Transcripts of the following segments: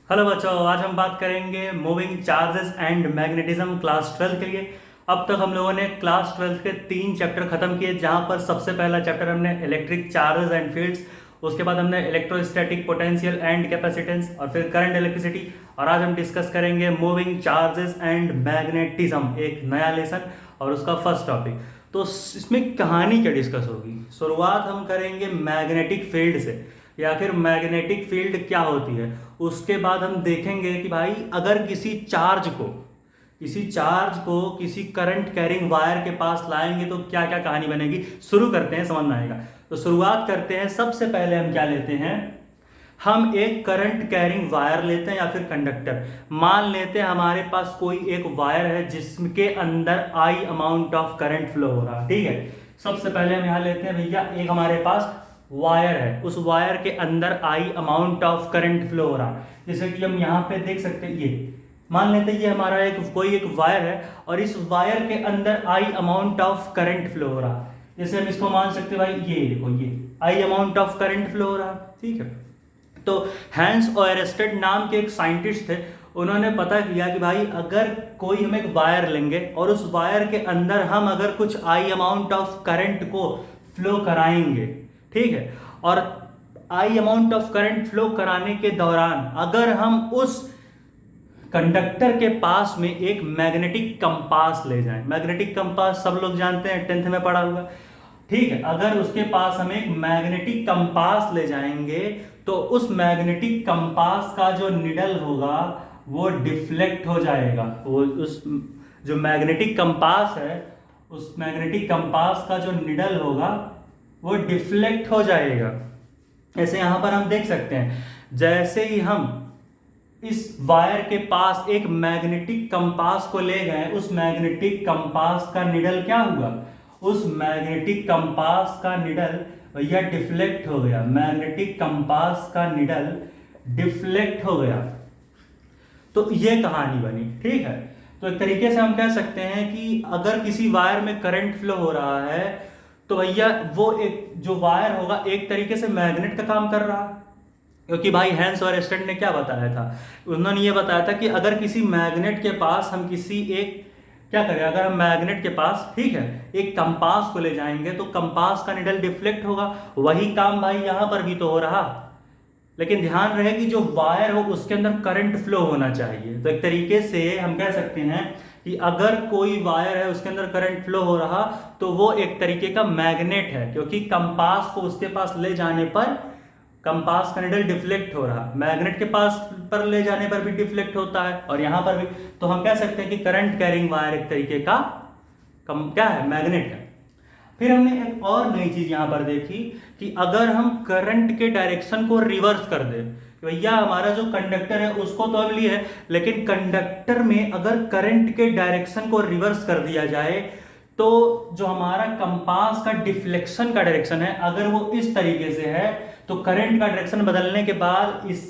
Hello बच्चों, आज हम बात करेंगे moving charges and magnetism class 12 के लिए। अब तक हम लोगों ने क्लास 12 के 3 चैप्टर खत्म किए, जहां पर सबसे पहला चैप्टर हमने इलेक्ट्रिक चार्जेस एंड फील्ड्स, उसके बाद हमने इलेक्ट्रोस्टैटिक पोटेंशियल एंड कैपेसिटेंस और फिर करंट इलेक्ट्रिसिटी। और आज हम डिस्कस करेंगे मूविंग चार्जेस एंड मैग्नेटिज्म, एक नया लेसन और उसका फर्स्ट टॉपिक। तो इसमें कहानी क्या डिस्कस होगी? शुरुआत हम करेंगे मैग्नेटिक फील्ड से, या फिर मैग्नेटिक फील्ड क्या होती है। उसके बाद हम देखेंगे कि भाई अगर किसी करंट कैरिंग वायर के पास लाएंगे तो क्या क्या कहानी बनेगी। शुरू करते हैं, समझ में आएगा। तो शुरुआत करते हैं। सबसे पहले हम क्या लेते हैं, हम एक करंट कैरिंग वायर लेते हैं या फिर कंडक्टर। मान लेते हैं हमारे पास कोई एक वायर है जिसके अंदर आई अमाउंट ऑफ करंट फ्लो हो रहा है, ठीक है। सबसे पहले हम यहां लेते हैं भैया, एक हमारे पास वायर है, उस वायर के अंदर आई अमाउंट ऑफ करंट फ्लो हो रहा है। जैसे कि हम यहाँ पे देख सकते हैं, ये मान लेते हैं ये हमारा कोई एक वायर है और इस वायर के अंदर आई अमाउंट ऑफ करंट फ्लो हो रहा है। जैसे हम इसको मान सकते हैं भाई, ये देखो, ये आई अमाउंट ऑफ करंट फ्लो हो रहा है, ठीक है। तो हैंस ओयरस्टेड नाम के एक साइंटिस्ट थे, उन्होंने पता किया कि भाई अगर कोई हम एक वायर लेंगे और उस वायर के अंदर हम अगर कुछ आई अमाउंट ऑफ करंट को फ्लो कराएंगे, ठीक है, और आई अमाउंट ऑफ करंट फ्लो कराने के दौरान अगर हम उस कंडक्टर के पास में एक मैग्नेटिक कंपास ले जाएं, मैग्नेटिक कंपास सब लोग जानते हैं, 10th में पढ़ा हुआ, ठीक है। अगर उसके पास हम एक मैग्नेटिक कंपास ले जाएंगे तो उस मैग्नेटिक कंपास का जो निडल होगा वो डिफ्लेक्ट हो जाएगा। वो उस जो मैग्नेटिक कंपास है, उस मैग्नेटिक कंपास का जो निडल होगा वो डिफ्लेक्ट हो जाएगा। ऐसे यहां पर हम देख सकते हैं, जैसे ही हम इस वायर के पास एक मैग्नेटिक कंपास को ले गए, उस मैग्नेटिक कंपास का निडल क्या हुआ, उस मैग्नेटिक कंपास का निडल भैया डिफ्लेक्ट हो गया। मैग्नेटिक कंपास का निडल डिफ्लेक्ट हो गया। तो ये कहानी बनी, ठीक है। तो एक तरीके से हम कह सकते हैं कि अगर किसी वायर में करंट फ्लो हो रहा है तो भैया वो एक जो वायर होगा एक तरीके से मैग्नेट का काम कर रहा है। क्योंकि भाई हैंस ओयरस्टेड ने क्या बताया था, उन्होंने ये बताया था कि अगर किसी मैग्नेट के पास हम किसी एक क्या करें, अगर हम मैग्नेट के पास, ठीक है, एक कंपास को ले जाएंगे तो कंपास का निडल डिफ्लेक्ट होगा। वही काम भाई यहां पर भी तो हो रहा, लेकिन ध्यान रहे कि जो वायर हो उसके अंदर करंट फ्लो होना चाहिए। तो एक तरीके से हम कह सकते हैं कि अगर कोई वायर है उसके अंदर करंट फ्लो हो रहा तो वो एक तरीके का मैग्नेट है, क्योंकि कंपास को उसके पास ले जाने पर कंपास का निडल डिफ्लेक्ट हो रहा, मैग्नेट के पास पर ले जाने पर भी डिफ्लेक्ट होता है और यहां पर भी। तो हम कह सकते हैं कि करंट कैरिंग वायर एक तरीके का क्या है, मैग्नेट है। फिर हमने एक और नई चीज यहां पर देखी कि अगर हम करंट के डायरेक्शन को रिवर्स कर दे, भैया हमारा जो कंडक्टर है उसको तो हम लिए है, लेकिन कंडक्टर में अगर करंट के डायरेक्शन को रिवर्स कर दिया जाए तो जो हमारा कंपास का डिफ्लेक्शन का डायरेक्शन है, अगर वो इस तरीके से है तो करंट का डायरेक्शन बदलने के बाद इस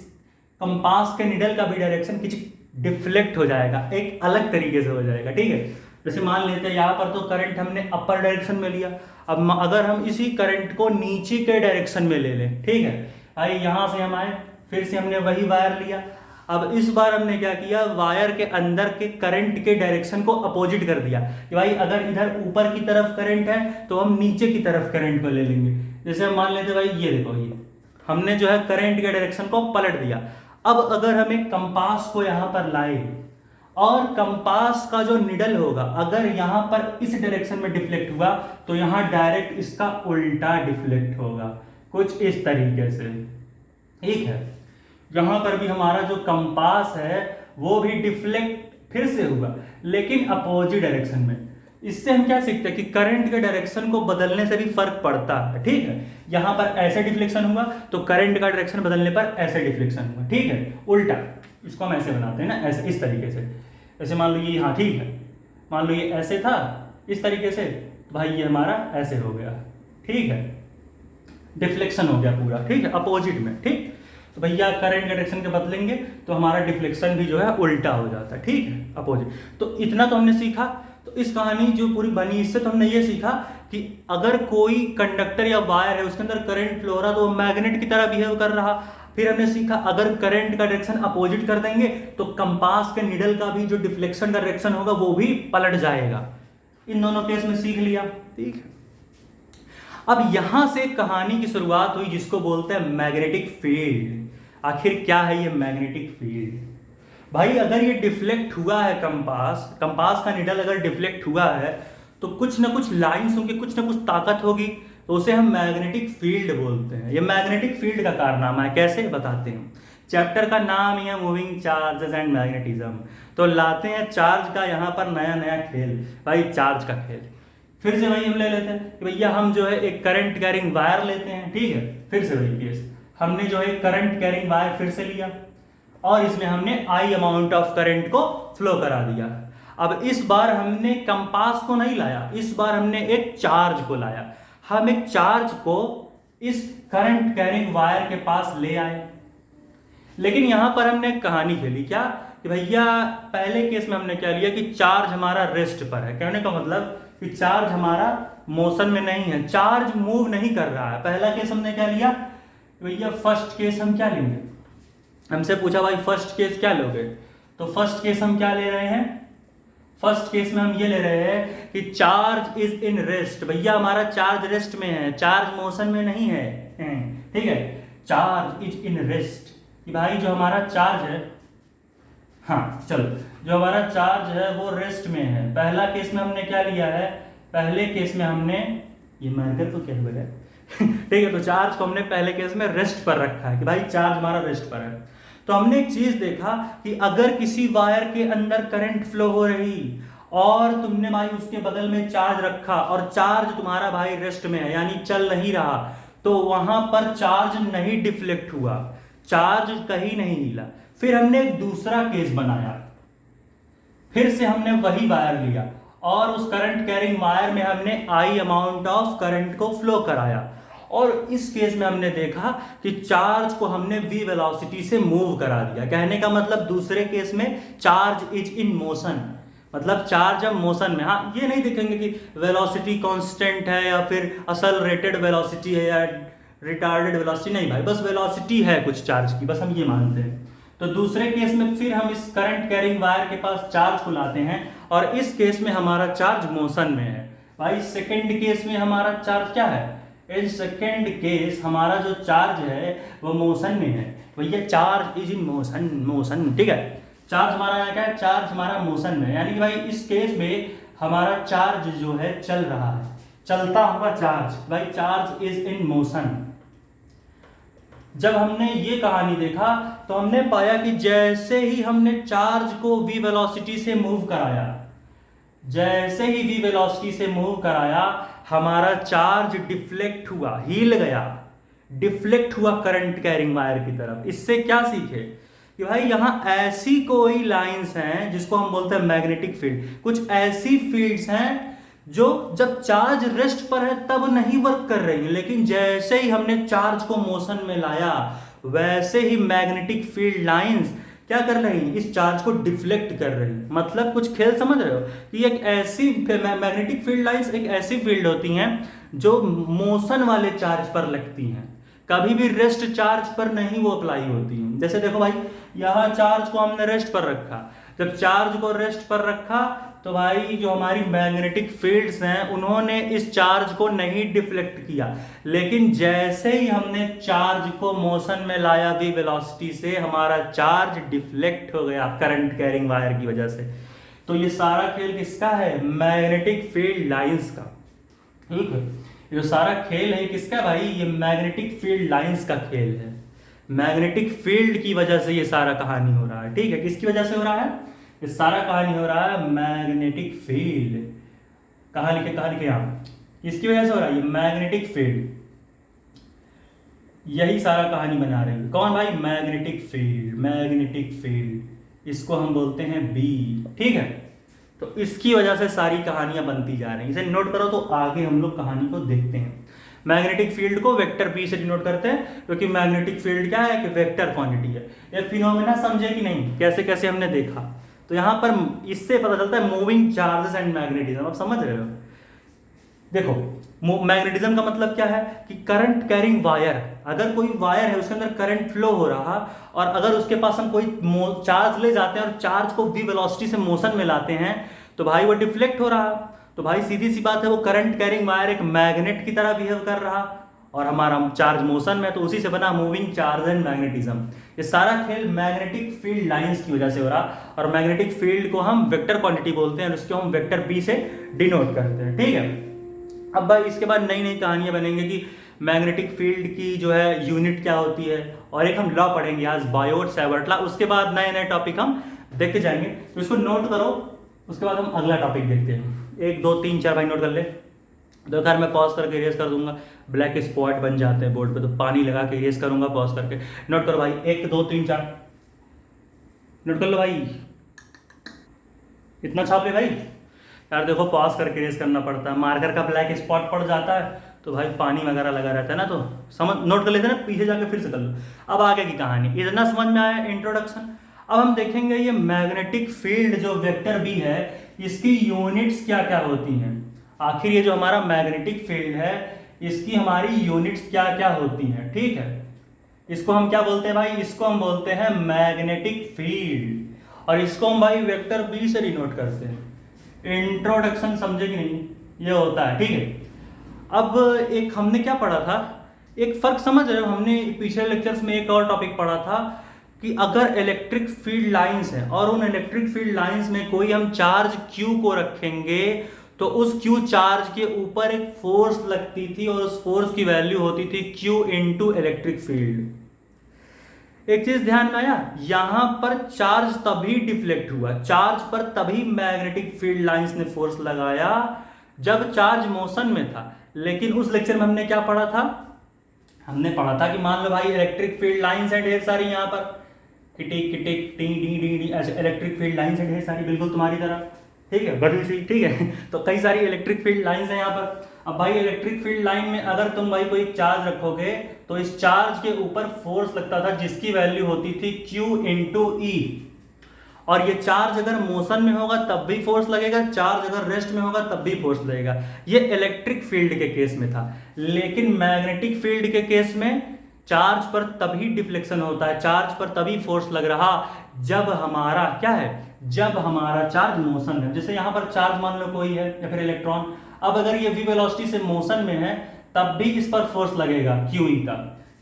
कंपास के निडल का भी डायरेक्शन कुछ डिफ्लेक्ट हो जाएगा, एक अलग तरीके से हो जाएगा, ठीक है। जैसे मान लेते हैं यहाँ पर तो करंट हमने अपर डायरेक्शन में लिया, अब अगर हम इसी करंट को नीचे के डायरेक्शन में ले लें, ठीक है, आइए यहां से हम आए, फिर से हमने वही वायर लिया। अब इस बार हमने क्या किया, वायर के अंदर के करंट के डायरेक्शन को अपोजिट कर दिया कि भाई अगर इधर ऊपर की तरफ करंट है तो हम नीचे की तरफ करंट को ले लेंगे। जैसे हम मान लेते भाई, ये देखो, ये हमने जो है करंट के डायरेक्शन को पलट दिया। अब अगर हम एक कंपास को यहां पर लाए और कंपास का जो निडल होगा अगर यहां पर इस डायरेक्शन में डिफ्लेक्ट हुआ तो यहां डायरेक्ट इसका उल्टा डिफ्लेक्ट होगा, कुछ इस तरीके से, ठीक है। यहां पर भी हमारा जो कंपास है वो भी डिफ्लेक्ट फिर से हुआ, लेकिन अपोजिट डायरेक्शन में। इससे हम क्या सीखते हैं कि करंट के डायरेक्शन को बदलने से भी फर्क पड़ता है, ठीक है। यहां पर ऐसे डिफ्लेक्शन हुआ तो करंट का डायरेक्शन बदलने पर ऐसे डिफ्लेक्शन हुआ, ठीक है, उल्टा। इसको हम ऐसे बनाते हैं ना, ऐसे, इस तरीके से। ऐसे मान लो ये, हाँ ठीक है, मान लो ये ऐसे था इस तरीके से, भाई ये हमारा ऐसे हो गया, ठीक है, डिफ्लेक्शन हो गया पूरा, ठीक है, अपोजिट में, ठीक। तो भैया करंट के डायरेक्शन के बदलेंगे तो हमारा डिफ्लेक्शन भी जो है उल्टा हो जाता है, ठीक है, अपोजिट। तो इतना तो हमने सीखा। तो इस कहानी जो पूरी बनी इससे तो हमने ये सीखा कि अगर कोई कंडक्टर या वायर है उसके अंदर करंट फ्लो हो रहा तो वो मैग्नेट की तरह बिहेव कर रहा। फिर हमने सीखा अगर करंट का डायरेक्शन अपोजिट कर देंगे तो कंपास के निडल का भी जो डिफ्लेक्शन का डायरेक्शन होगा वो भी पलट जाएगा। इन दोनों केस में सीख लिया, ठीक है। अब यहां से कहानी की शुरुआत हुई जिसको बोलते हैं मैग्नेटिक फील्ड। आखिर क्या है ये मैग्नेटिक फील्ड? भाई अगर ये डिफ्लेक्ट हुआ है, कंपास का निडल अगर डिफ्लेक्ट हुआ है तो कुछ ना कुछ लाइंस होंगी, कुछ ना कुछ ताकत होगी, तो उसे हम मैग्नेटिक फील्ड बोलते हैं। ये मैग्नेटिक फील्ड का कारनामा है, कैसे बताते हैं। चैप्टर का नाम ही है मूविंग चार्जेस एंड मैग्नेटिज्म, तो लाते हैं चार्ज का यहाँ पर नया नया खेल, भाई चार्ज का खेल। फिर से वही हम ले लेते हैं कि भैया हम जो है एक करंट कैरिंग वायर लेते हैं, ठीक है। फिर से वही केस, हमने जो है करंट कैरिंग वायर फिर से लिया और इसमें हमने आई अमाउंट ऑफ करंट को फ्लो करा दिया। अब इस बार हमने कंपास को नहीं लाया, इस बार हमने एक चार्ज को लाया। हम एक चार्ज को इस करंट कैरिंग वायर के पास ले आए, लेकिन यहां पर हमने एक कहानी खेली, क्या कि भैया पहले केस में हमने क्या लिया कि चार्ज हमारा रेस्ट पर है। कहने का मतलब कि चार्ज हमारा मोशन में नहीं है, चार्ज मूव नहीं कर रहा है। पहला केस हमने क्या लिया भैया, फर्स्ट केस हम क्या लेंगे, हमसे पूछा भाई फर्स्ट केस क्या लोगे, तो फर्स्ट केस हम क्या ले रहे हैं, फर्स्ट केस में हम ये ले रहे हैं कि चार्ज इज इन रेस्ट। भैया हमारा चार्ज रेस्ट में है, चार्ज मोशन में नहीं है, ठीक है। चार्ज इज इन रेस्ट, कि भाई जो हमारा चार्ज है, हाँ चलो, जो हमारा चार्ज है वो रेस्ट में है। पहला केस में हमने क्या लिया है, पहले केस में हमने ये मार्कर तो क्या हुआ है ठीक है, तो चार्ज को हमने पहले केस में रेस्ट पर रखा है कि भाई चार्ज हमारा रेस्ट पर है। तो हमने एक चीज देखा कि अगर किसी वायर के अंदर करंट फ्लो हो रही और तुमने भाई उसके बगल में चार्ज रखा और चार्ज तुम्हारा भाई रेस्ट में है, यानी चल नहीं रहा, तो वहां पर चार्ज नहीं डिफ्लेक्ट हुआ, चार्ज कहीं नहीं हिला। फिर हमने एक दूसरा केस बनाया, फिर से हमने वही वायर लिया और उस करंट कैरिंग वायर में हमने आई अमाउंट ऑफ करंट को फ्लो कराया, और इस केस में हमने देखा कि चार्ज को हमने v वेलोसिटी से मूव करा दिया। कहने का मतलब दूसरे केस में चार्ज इज इन मोशन, मतलब चार्ज अब मोशन में। हाँ, ये नहीं देखेंगे कि वेलोसिटी कांस्टेंट है या फिर असलरेटेड वेलोसिटी है या रिटार्डेड वेलोसिटी, नहीं भाई, बस वेलोसिटी है कुछ चार्ज की, बस हम ये मानते हैं। तो दूसरे केस में फिर हम इस करंट कैरिंग वायर के पास चार्ज को लाते हैं और इस केस में हमारा चार्ज मोशन में है। भाई सेकंड केस में हमारा चार्ज क्या है, इन सेकेंड केस हमारा जो चार्ज है वो मोशन में है। भैया charge is in motion, motion, ठीक है। चार्ज हमारा यहाँ क्या है, चार्ज हमारा मोशन में, यानी कि भाई इस केस में हमारा चार्ज जो है चल रहा है, चलता हुआ चार्ज, भाई चार्ज इज इन मोशन। जब हमने ये कहानी देखा तो हमने पाया कि जैसे ही हमने चार्ज को v वेलोसिटी से मूव कराया, जैसे ही v वेलोसिटी से मूव कराया, हमारा चार्ज डिफ्लेक्ट हुआ, हिल गया, डिफ्लेक्ट हुआ करंट कैरिंग वायर की तरफ। इससे क्या सीखे कि भाई यहां ऐसी कोई लाइंस हैं जिसको हम बोलते हैं मैग्नेटिक फील्ड, कुछ ऐसी फील्ड्स हैं जो जब चार्ज रेस्ट पर है तब नहीं वर्क कर रही है, लेकिन जैसे ही हमने चार्ज को मोशन में लाया वैसे ही मैग्नेटिक फील्ड लाइंस क्या कर रही हैं, इस चार्ज को डिफ्लेक्ट कर रही हैं। मतलब कुछ खेल समझ रहे हो कि एक ऐसी मैग्नेटिक फील्ड लाइंस एक ऐसी फील्ड होती हैं जो मोशन वाले चार्ज पर लगती हैं, कभी भी रेस्ट चार्ज पर नहीं वो अप्लाई होती हैं। जैसे देखो भाई, यहाँ चार्ज को हमने रेस्ट पर रखा, जब चार्ज को रेस्ट पर रखा तो भाई जो हमारी मैग्नेटिक फील्ड्स हैं उन्होंने इस चार्ज को नहीं डिफ्लेक्ट किया, लेकिन जैसे ही हमने चार्ज को मोशन में लाया v वेलोसिटी से, हमारा चार्ज डिफ्लेक्ट हो गया करंट कैरिंग वायर की वजह से। तो ये सारा खेल किसका है, मैग्नेटिक फील्ड लाइंस का, ठीक है। ये जो सारा खेल है किसका भाई, ये मैग्नेटिक फील्ड लाइंस का खेल है। मैग्नेटिक फील्ड की वजह से ये सारा कहानी हो रहा है, ठीक है। किसकी वजह से हो रहा है ये सारा कहानी हो रहा है, मैग्नेटिक फील्ड। कहाँ लिखे यहाँ, इसकी वजह से हो रहा है ये मैग्नेटिक फील्ड, यही सारा कहानी बना रही है। कौन भाई, मैग्नेटिक फील्ड, मैग्नेटिक फील्ड, इसको हम बोलते हैं बी, ठीक है। तो इसकी वजह से सारी कहानियां बनती जा रही हैं, इसे नोट करो तो आगे हम लोग कहानी को देखते हैं। मैग्नेटिक फील्ड को वेक्टर बी से डिनोट करते हैं क्योंकि मैग्नेटिक फील्ड क्या है कि वेक्टर क्वांटिटी है। ये फिनोमेना समझे कि नहीं, कैसे कैसे हमने देखा, तो यहाँ पर इससे पता चलता है मूविंग चार्जेस एंड मैग्नेटिज्म। आप समझ रहे हो, देखो मैग्नेटिज्म का मतलब क्या है कि करंट कैरिंग वायर, अगर कोई वायर है उसके अंदर करंट फ्लो हो रहा और अगर उसके पास हम कोई चार्ज ले जाते हैं और चार्ज को v वेलोसिटी से मोशन में लाते हैं तो भाई वो डिफ्लेक्ट हो रहा। तो भाई सीधी सी बात है वो करंट कैरिंग वायर एक मैग्नेट की तरह बिहेव कर रहा और हमारा चार्ज मोशन में, तो उसी से बना मूविंग चार्ज एंड मैग्नेटिज्म। ये सारा खेल मैग्नेटिक फील्ड लाइंस की वजह से हो रहा और मैग्नेटिक फील्ड को हम वेक्टर क्वांटिटी बोलते हैं और उसको हम वेक्टर बी से डिनोट करते हैं। ठीक है, अब भाई इसके बाद नई नई कहानियां बनेंगी कि मैग्नेटिक फील्ड की जो है यूनिट क्या होती है और एक हम लॉ पढ़ेंगे आज बायोट सैवर्ट लॉ। उसके बाद नए नए टॉपिक हम देखते जाएंगे, तो इसको नोट करो। उसके बाद हम अगला टॉपिक देखते हैं। 1 2 3 4 भाई नोट कर ले। दो खैर मैं पॉज करके इरेज कर दूंगा, ब्लैक स्पॉट बन जाते हैं बोर्ड पे, तो पानी लगा के इरेज करूंगा पॉज करके। नोट करो भाई 1 2 3 4 नोट कर लो भाई, इतना छाप ले भाई। यार देखो पॉज करके इरेज करना पड़ता है, मार्कर का ब्लैक स्पॉट पड़ जाता है तो भाई पानी वगैरह लगा रहता है ना, तो समझ नोट कर लेते हैं ना, पीछे जाके फिर से कर लो। अब आगे की कहानी इतना समझ में आया इंट्रोडक्शन। अब हम देखेंगे ये मैग्नेटिक फील्ड जो वेक्टर बी है इसकी यूनिट्स क्या क्या होती हैं। आखिर ये जो हमारा मैग्नेटिक फील्ड है इसकी हमारी यूनिट्स क्या क्या होती हैं। ठीक है, इसको हम क्या बोलते हैं भाई, इसको हम बोलते हैं मैग्नेटिक फील्ड और इसको हम भाई वेक्टर बी से डिनोट करते हैं। इंट्रोडक्शन समझे कि नहीं, ये होता है। ठीक है, अब एक हमने क्या पढ़ा था, एक फर्क समझ रहे हो, हमने पिछले लेक्चर्स में एक और टॉपिक पढ़ा था कि अगर इलेक्ट्रिक फील्ड लाइंस है और उन इलेक्ट्रिक फील्ड लाइंस में कोई हम चार्ज Q को रखेंगे तो उस Q चार्ज के ऊपर एक फोर्स लगती थी और उस फोर्स की वैल्यू होती थी Q इनटू इलेक्ट्रिक फील्ड। एक चीज ध्यान में आया, यहां पर चार्ज तभी डिफ्लेक्ट हुआ, चार्ज पर तभी मैग्नेटिक फील्ड लाइंस ने फोर्स लगाया जब चार्ज मोशन में था। लेकिन उस लेक्चर में हमने क्या पढ़ा था, हमने पढ़ा था कि मान लो भाई इलेक्ट्रिक फील्ड लाइंस है ढेर सारी, यहां पर किटिक किटिक टी डी डी डी ऐसे इलेक्ट्रिक फील्ड लाइंस है ढेर सारी, बिल्कुल तुम्हारी तरह। ठीक है, बड़ी सी। ठीक है, तो कई सारी इलेक्ट्रिक फील्ड लाइंस है यहाँ पर। अब भाई इलेक्ट्रिक फील्ड लाइन में अगर तुम भाई कोई चार्ज रखोगे तो इस चार्ज के ऊपर फोर्स लगता था जिसकी वैल्यू होती थी Q इंटू ई। और ये चार्ज अगर मोशन में होगा तब भी फोर्स लगेगा, चार्ज अगर रेस्ट में होगा तब भी फोर्स लगेगा। ये इलेक्ट्रिक फील्ड के केस में था। लेकिन मैग्नेटिक फील्ड के केस में चार्ज पर तभी डिफ्लेक्शन होता है, चार्ज पर तभी फोर्स लग रहा जब हमारा क्या है, जब हमारा चार्ज मोशन है। जैसे यहां पर चार्ज मान लो कोई है या फिर इलेक्ट्रॉन, अब अगर ये v वेलोसिटी से मोशन में है तब भी इस पर फोर्स लगेगा QE का,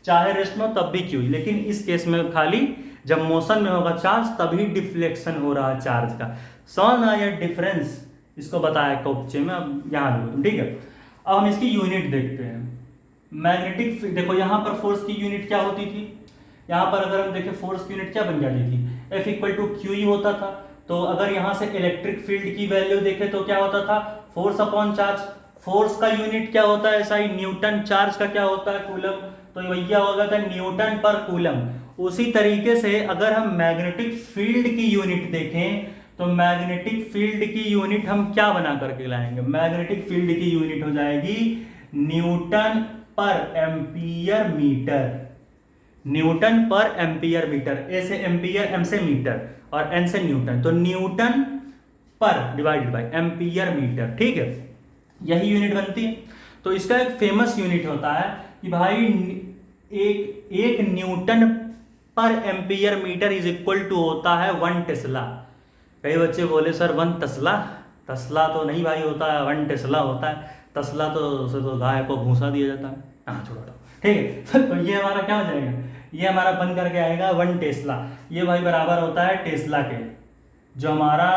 चाहे रेस्ट में हो तब भी QE। लेकिन इस केस में खाली जब मोशन में होगा चार्ज तभी डिफ्लेक्शन हो रहा है चार्ज का। समझ में आया डिफरेंस, इसको बताया कोप्चे में, अब यहाँ देखो। ठीक है, अब हम इसकी यूनिट देखते हैं। मैग्नेटिक देखो यहाँ पर फोर्स की यूनिट क्या होती थी, यहाँ पर अगर हम देखें फोर्स की यूनिट क्या बन जाती थी, F इक्वल टू QE होता था। तो अगर यहाँ से इलेक्ट्रिक फील्ड की वैल्यू देखें तो क्या होता था, फोर्स अपॉन चार्ज। फोर्स का यूनिट क्या होता है ऐसा ही, न्यूटन। चार्ज का क्या होता है, कूलम। तो भैया होगा था न्यूटन पर कूलम। उसी तरीके से अगर हम मैग्नेटिक फील्ड की यूनिट देखें तो मैग्नेटिक फील्ड की यूनिट हम क्या बना करके लाएंगे, मैग्नेटिक फील्ड की यूनिट हो जाएगी Newton per ampere metre. Newton per ampere metre, ए से एम्पियर, एम से मीटर और एन से न्यूटन, तो न्यूटन पर डिवाइडेड बाय एम्पियर मीटर। ठीक है, यही यूनिट बनती है। तो इसका एक फेमस यूनिट होता है कि भाई एक newton per ampere metre is equal to होता है 1 टेस्ला। कई बच्चे बोले सर 1 तस्ला, तस्ला तो नहीं भाई होता है, 1 टेस्ला होता है। तस्ला तो उसे तो गाय को भूसा दिया जाता है। हाँ छोड़ो, ठीक है। तो ये हमारा क्या हो जाएगा, ये हमारा बन करके आएगा 1 टेस्ला। ये भाई बराबर होता है टेस्ला के, जो हमारा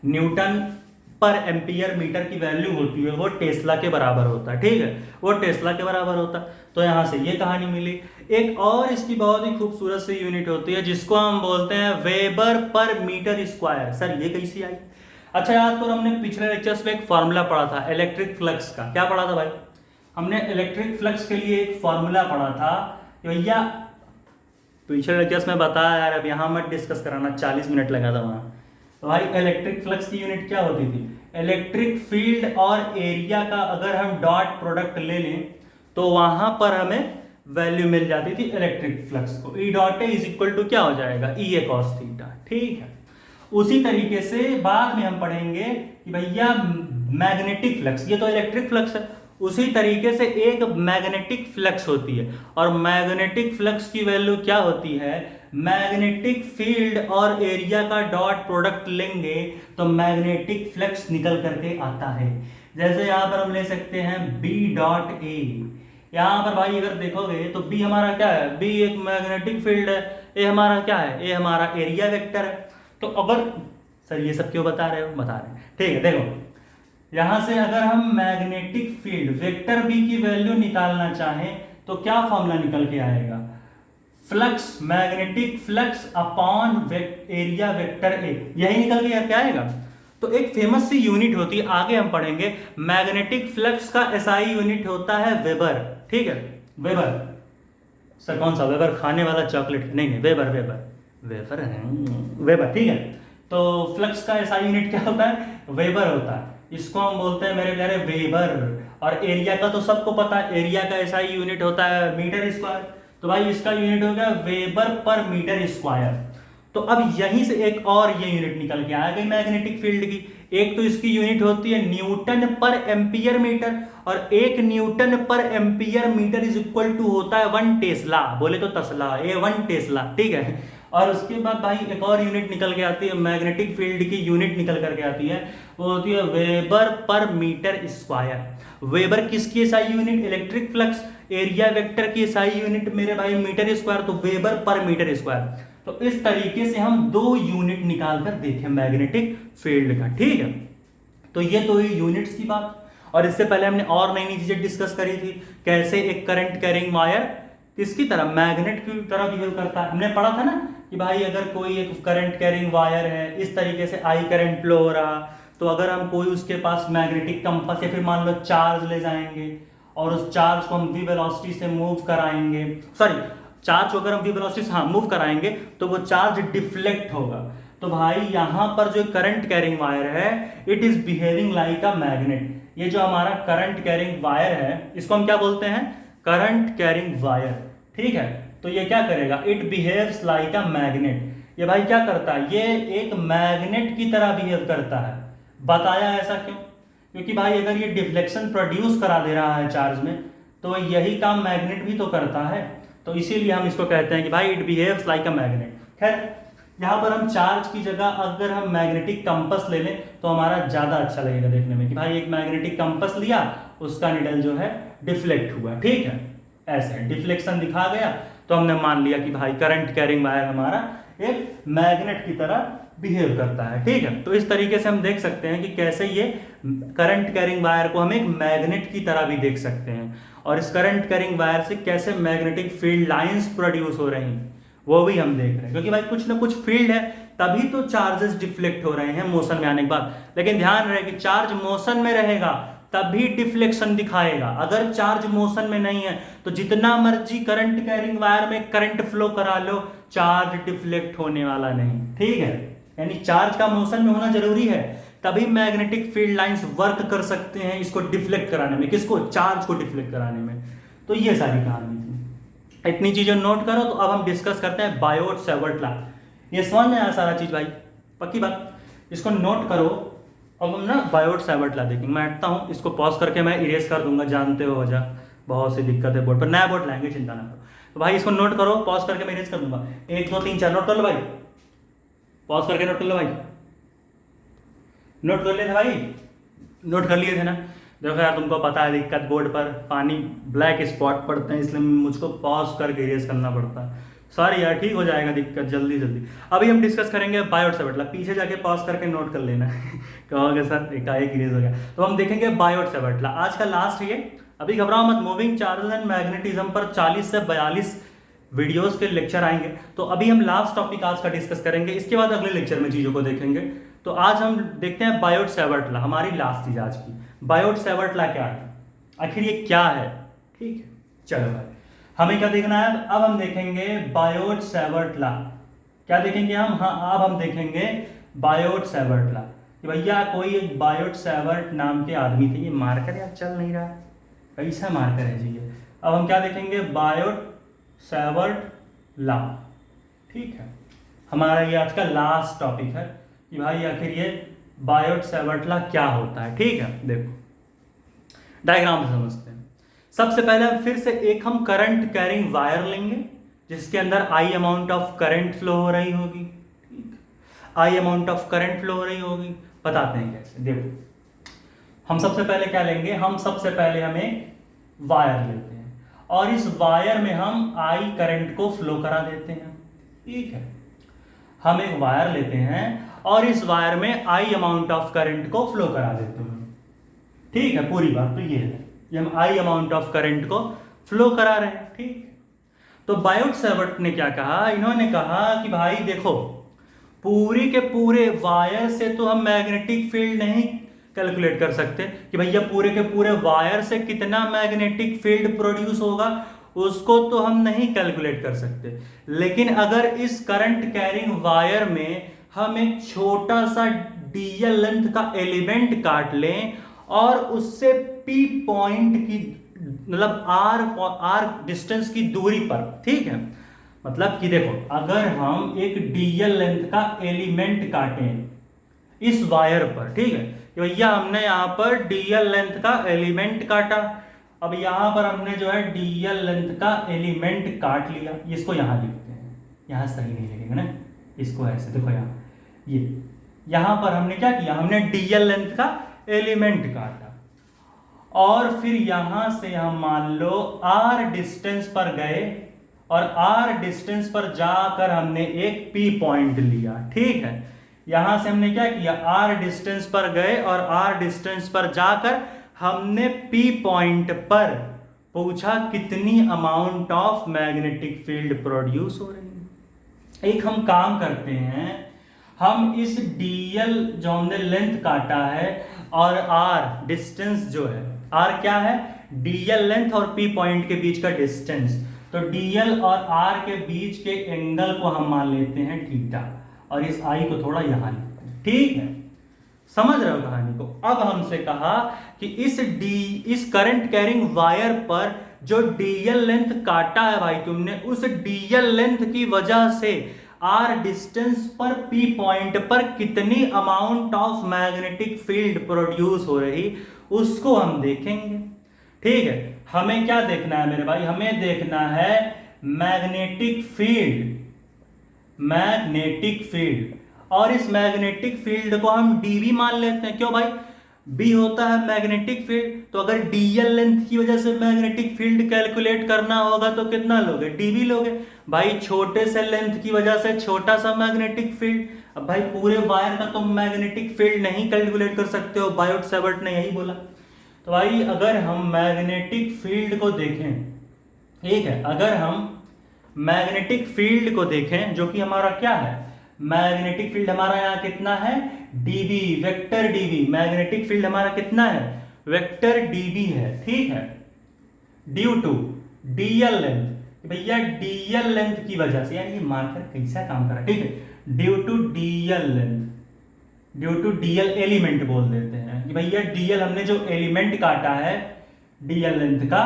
न्यूटन पर एम्पियर मीटर की वैल्यू होती है वो टेस्ला के बराबर होता है। ठीक है, वो टेस्ला के बराबर होता है। तो यहाँ से ये कहानी मिली। एक और इसकी बहुत ही खूबसूरत सी यूनिट होती है जिसको हम बोलते हैं वेबर पर मीटर स्क्वायर। सर ये कैसी आई, अच्छा याद करो, हमने पिछले लेक्चर्स में एक फॉर्मूला पढ़ा था इलेक्ट्रिक फ्लक्स का। क्या पढ़ा था भाई, हमने इलेक्ट्रिक फ्लक्स के लिए एक फॉर्मूला पढ़ा था। भैया पिछले लेक्चर्स में बताया यार, अब यहाँ मत डिस्कस कराना, 40 मिनट लगा था वहाँ। तो भाई इलेक्ट्रिक फ्लक्स की यूनिट क्या होती थी, इलेक्ट्रिक फील्ड और एरिया का अगर हम डॉट प्रोडक्ट ले लें तो वहां पर हमें वैल्यू मिल जाती थी इलेक्ट्रिक फ्लक्स को। E dot A is equal to क्या हो जाएगा, ई ए कॉस थीटा। ठीक है, उसी तरीके से बाद में हम पढ़ेंगे कि भैया मैग्नेटिक फ्लक्स, ये तो इलेक्ट्रिक फ्लक्स है, उसी तरीके से एक मैग्नेटिक फ्लक्स होती है। और मैग्नेटिक फ्लक्स की वैल्यू क्या होती है, मैग्नेटिक फील्ड और एरिया का डॉट प्रोडक्ट लेंगे तो मैग्नेटिक फ्लक्स निकल करके आता है। जैसे यहाँ पर हम ले सकते हैं बी डॉट ए, यहाँ पर भाई अगर देखोगे तो बी हमारा क्या है, बी एक मैग्नेटिक फील्ड है, ए हमारा क्या है, ए हमारा एरिया वेक्टर है। तो अगर सर ये सब क्यों बता रहे हो, बता रहे हैं, ठीक है। देखो यहां से अगर हम मैग्नेटिक फील्ड वेक्टर बी की वैल्यू निकालना चाहें तो क्या फॉर्मूला निकल के आएगा, flux, magnetic flux upon area vector A, यही निकल के क्या आएगा। तो एक फेमस सी यूनिट होती है, आगे हम पढ़ेंगे, मैग्नेटिक फ्लक्स का एसआई यूनिट होता है वेबर, ठीक है, वेबर। सर कौन सा वेबर, खाने वाला चॉकलेट, नहीं वेबर, वेबर है, वेबर, ठीक है। तो फ्लक्स का एसआई यूनिट क्या होता है, वेबर होता है, इसको हम बोलते हैं मेरे प्यारे वेबर। और एरिया का तो सबको पता है, एरिया का एसआई यूनिट होता है मीटर स्क्वायर, तो भाई इसका यूनिट हो गया वेबर पर मीटर स्क्वायर। तो अब यहीं से एक और ये यूनिट निकल के आ गई मैग्नेटिक फील्ड की, एक तो इसकी यूनिट होती है न्यूटन पर एम्पियर मीटर, और एक newton per ampere metre is equal to होता है 1 टेस्ला, बोले तो तस्ला, ये 1 टेस्ला, ठीक है। और उसके बाद भाई एक और यूनिट निकल के आती है, मैग्नेटिक फील्ड की यूनिट निकल करके आती है, वो होती है वेबर पर मीटर स्क्वायर। वेबर किसकी SI unit, electric flux, area vector की एसआई यूनिट मेरे भाई मीटर स्क्वायर, तो वेबर पर मीटर स्क्वायर। तो इस तरीके से हम 2 यूनिट निकाल कर देखें मैग्नेटिक फील्ड का, ठीक है। तो ये तो यूनिट्स की बात। और इससे पहले हमने और नई नई चीजें डिस्कस करी थी, कैसे एक करंट कैरिंग वायर किसकी तरह, मैग्नेट की तरह बिहेव करता है। हमने पढ़ा था ना कि भाई अगर कोई एक करंट कैरिंग वायर है, इस तरीके से आई करंट फ्लो हो रहा, तो अगर हम कोई उसके पास मैग्नेटिक कंपास या फिर मान लो चार्ज ले जाएंगे और उस चार्ज को हम वी वेलोसिटी से मूव कराएंगे, सॉरी चार्ज को अगर हम वी वेलोसिटी से मूव कराएंगे तो वो चार्ज डिफ्लेक्ट होगा। तो भाई यहाँ पर जो करंट कैरिंग वायर है, it is behaving like a magnet. ये जो हमारा करंट कैरिंग वायर है, इसको हम क्या बोलते हैं, करंट कैरिंग वायर, ठीक है। तो ये क्या करेगा, it behaves like a magnet. ये भाई क्या करता है, ये एक मैग्नेट की तरह बिहेव करता है। बताया ऐसा क्यों, क्योंकि भाई अगर ये डिफ्लेक्शन प्रोड्यूस करा दे रहा है चार्ज में, तो यही काम मैग्नेट भी तो करता है, तो इसीलिए हम इसको कहते हैं कि भाई it behaves like a magnet. खैर यहाँ पर हम चार्ज की जगह अगर हम मैग्नेटिक कंपस ले लें तो हमारा ज़्यादा अच्छा लगेगा देखने में, कि भाई एक मैग्नेटिक कंपस लिया, उसका निडल जो है डिफ्लेक्ट हुआ, ठीक है, ऐसे डिफ्लेक्शन दिखा गया, तो हमने मान लिया कि भाई करंट कैरिंग वायर हमारा एक मैग्नेट की तरह बिहेव करता है, ठीक है। तो इस तरीके से हम देख सकते हैं कि कैसे ये करंट कैरिंग वायर को हम एक मैग्नेट की तरह भी देख सकते हैं, और इस करंट कैरिंग वायर से कैसे मैग्नेटिक फील्ड लाइंस प्रोड्यूस हो रही हैं वो भी हम देख रहे हैं, क्योंकि भाई कुछ ना कुछ फील्ड है तभी तो चार्जेस डिफ्लेक्ट हो रहे हैं मोशन में आने के बाद। लेकिन ध्यान रहे कि चार्ज मोशन में रहेगा तभी डिफ्लेक्शन दिखाएगा, अगर चार्ज मोशन में नहीं है तो जितना मर्जी करंट कैरिंग वायर में करंट फ्लो करा लो, चार्ज डिफ्लेक्ट होने वाला नहीं, ठीक है। यानी चार्ज का मोशन में होना जरूरी है, तभी मैग्नेटिक फील्ड लाइंस वर्क कर सकते हैं इसको डिफ्लेक्ट कराने में, किसको, चार्ज को डिफ्लेक्ट कराने में। तो ये सारी कहानी थी, इतनी चीजें नोट करो। तो अब हम डिस्कस करते हैं बायोट सेवर्ट लॉ। ये समझ में आया सारा चीज भाई, पक्की बात, इसको नोट करो। अब हम ना बायोट सेवर्ट लॉ देखेंगे। मैं हटता हूँ, इसको पॉज करके मैं इरेज कर दूंगा, जानते हो जा बहुत सी दिक्कत है बोर्ड पर, नया बोर्ड लाएंगे, चिंता ना करो। तो भाई इसको नोट करो, पॉज करके मैं इरेज कर दूंगा, 1 2 3 4 नोट कर लो भाई, पॉज करके नोट कर लो भाई, नोट कर लिए थे भाई, नोट कर लिए थे ना। देखो यार तुमको पता है दिक्कत, बोर्ड पर पानी ब्लैक स्पॉट पड़ते हैं, इसलिए मुझको पॉज करके इरेज करना पड़ता है। सॉरी यार, ठीक हो जाएगा दिक्कत जल्दी जल्दी। अभी हम डिस्कस करेंगे बायोट सेवर्ट लॉ, पीछे जाके पॉज करके नोट कर लेना कहोगे सर एकाएक इरेज हो गया। तो हम देखेंगे बायोट सेवर्ट लॉ, आज का लास्ट ये। अभी घबराओ मत, मूविंग चार्जेस एंड मैग्नेटिज्म पर 40 से 42 वीडियोस के लेक्चर आएंगे। तो अभी हम लास्ट टॉपिक आज का डिस्कस करेंगे, इसके बाद अगले लेक्चर में चीज़ों को देखेंगे। तो आज हम देखते हैं बायोट सेवर्ट लॉ, हमारी लास्ट चीज आज की। बायोट सेवर्ट लॉ क्या है, आखिर ये क्या है, ठीक है। चलो भाई हमें क्या देखना है, अब हम देखेंगे बायोट सेवर्ट लॉ। क्या देखेंगे हम, हाँ अब हम देखेंगे बायोट सेवर्ट लॉ। कि भैया कोई एक बायोट सेवर्ट नाम के आदमी थे, ये मार्कर यार चल नहीं रहा है, कैसा मार्कर है जी ये। अब हम क्या देखेंगे, बायोट सेवर्ट लॉ, ठीक है। हमारा ये आज का लास्ट टॉपिक है कि भाई आखिर ये बायोट सावर्ट लॉ क्या होता है। ठीक है, देखो डायग्राम से समझते हैं। सबसे पहले हम फिर से एक हम करंट कैरिंग वायर लेंगे जिसके अंदर आई अमाउंट ऑफ करंट फ्लो हो रही होगी। आई अमाउंट ऑफ करंट फ्लो हो रही होगी, बताते हैं कैसे। देखो हम सबसे पहले क्या लेंगे, हम सबसे पहले हमें वायर लेते हैं और इस वायर में हम आई करंट को फ्लो करा देते हैं। ठीक है, हम एक वायर लेते हैं और इस वायर में आई अमाउंट ऑफ करंट को फ्लो करा देते हैं। ठीक है, पूरी बात तो ये है, ये हम आई अमाउंट ऑफ करंट को फ्लो करा रहे हैं। ठीक, तो बायोट सावर्ट ने क्या कहा, इन्होंने कहा कि भाई देखो पूरी के पूरे वायर से तो हम मैग्नेटिक फील्ड नहीं कैलकुलेट कर सकते कि भैया पूरे के पूरे वायर से कितना मैग्नेटिक फील्ड प्रोड्यूस होगा, उसको तो हम नहीं कैलकुलेट कर सकते। लेकिन अगर इस करंट कैरिंग वायर में हम एक छोटा सा डीएल लेंथ का एलिमेंट काट लें और उससे पी पॉइंट की मतलब आर डिस्टेंस की दूरी पर, ठीक है, मतलब कि देखो अगर हम एक डीएल लेंथ का एलिमेंट काटें इस वायर पर, ठीक है, तो भैया हमने यहां पर डीएल लेंथ का एलिमेंट काटा। अब यहां पर हमने जो है डीएल लेंथ का एलिमेंट काट लिया, इसको यहां लिखते हैं, यहां सही नहीं लिखेंगे ना, इसको ऐसे देखो यहां, ये यहां पर हमने क्या किया, हमने डीएल लेंथ का एलिमेंट काटा और फिर यहां से हम मान लो आर डिस्टेंस पर गए और आर डिस्टेंस पर जाकर हमने एक पी पॉइंट लिया। ठीक है, यहां से हमने क्या किया, आर डिस्टेंस पर गए और आर डिस्टेंस पर जाकर हमने पी पॉइंट पर पूछा कितनी amount of magnetic field produce हो रही है। एक हम काम करते हैं, हम इस डीएल जो हमने लेंथ काटा है और आर डिस्टेंस जो है, आर क्या है, डीएल लेंथ और पी पॉइंट के बीच का डिस्टेंस, तो डीएल और आर के बीच के एंगल को हम मान लेते हैं थीटा और इस आई को थोड़ा यहां लेते हैं। ठीक है, समझ रहे हो कहानी को। अब हमसे कहा कि इस करंट कैरिंग वायर पर जो डीएल लेंथ काटा है भाई तुमने, उस डीएल लेंथ की वजह से आर डिस्टेंस पर पी पॉइंट पर कितनी amount of magnetic field produce हो रही, उसको हम देखेंगे। ठीक है, हमें क्या देखना है मेरे भाई, हमें देखना है मैग्नेटिक फील्ड, मैग्नेटिक फील्ड, और इस मैग्नेटिक फील्ड को हम डीवी मान लेते हैं। क्यों भाई, बी होता है मैग्नेटिक फील्ड, तो अगर डीएल लेंथ की वजह से मैग्नेटिक फील्ड कैलकुलेट करना होगा तो कितना लोगे, डीवी लोगे भाई। छोटे से लेंथ की वजह से छोटा सा मैग्नेटिक फील्ड, अब भाई पूरे वायर का तुम मैग्नेटिक फील्ड नहीं कैलकुलेट कर सकते हो, बायोट सावर्ट ने यही बोला। तो भाई अगर हम मैग्नेटिक फील्ड को देखें, ठीक है, अगर हम मैग्नेटिक फील्ड को देखें जो कि हमारा क्या है, मैग्नेटिक फील्ड हमारा यहाँ कितना है, dB, vector dB, magnetic field हमारा कितना है, वेक्टर डीबी है। ठीक है, ड्यू टू डीएल लेंथ, भैया डीएल लेंथ की वजह से, यानी ये मार्कर कैसा काम कर रहा है, ठीक है, due to dl length, due to dl element बोल देते हैं कि भैया डीएल हमने जो एलिमेंट काटा है डीएल लेंथ का,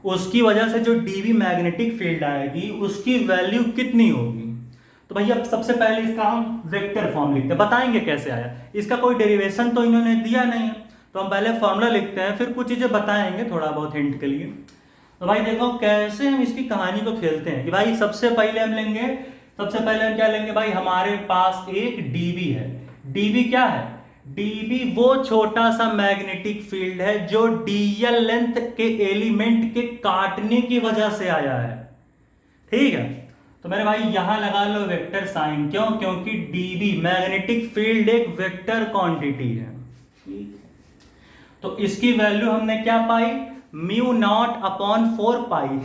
उसकी वजह से जो डीवी मैग्नेटिक फील्ड आएगी उसकी वैल्यू कितनी होगी। तो भैया सबसे पहले इसका हम वेक्टर फॉर्म लिखते हैं, बताएंगे कैसे आया, इसका कोई डेरिवेशन तो इन्होंने दिया नहीं है, तो हम पहले फॉर्मूला लिखते हैं, फिर कुछ चीजें बताएंगे थोड़ा बहुत हिंट के लिए। तो भाई देखो कैसे हम इसकी कहानी को खेलते हैं कि भाई सबसे पहले हम लेंगे, सबसे पहले हम क्या लेंगे भाई, हमारे पास एक डीबी है। डीबी क्या है, डीबी वो छोटा सा मैग्नेटिक फील्ड है जो डीएल लेंथ के एलिमेंट के काटने की वजह से आया है। ठीक है, तो मेरे भाई यहां लगा लो वेक्टर साइन, क्यों, क्योंकि डीबी मैग्नेटिक फील्ड एक वेक्टर क्वांटिटी है। तो इसकी वैल्यू हमने क्या पाई, म्यू नॉट अपॉन 4 पाई।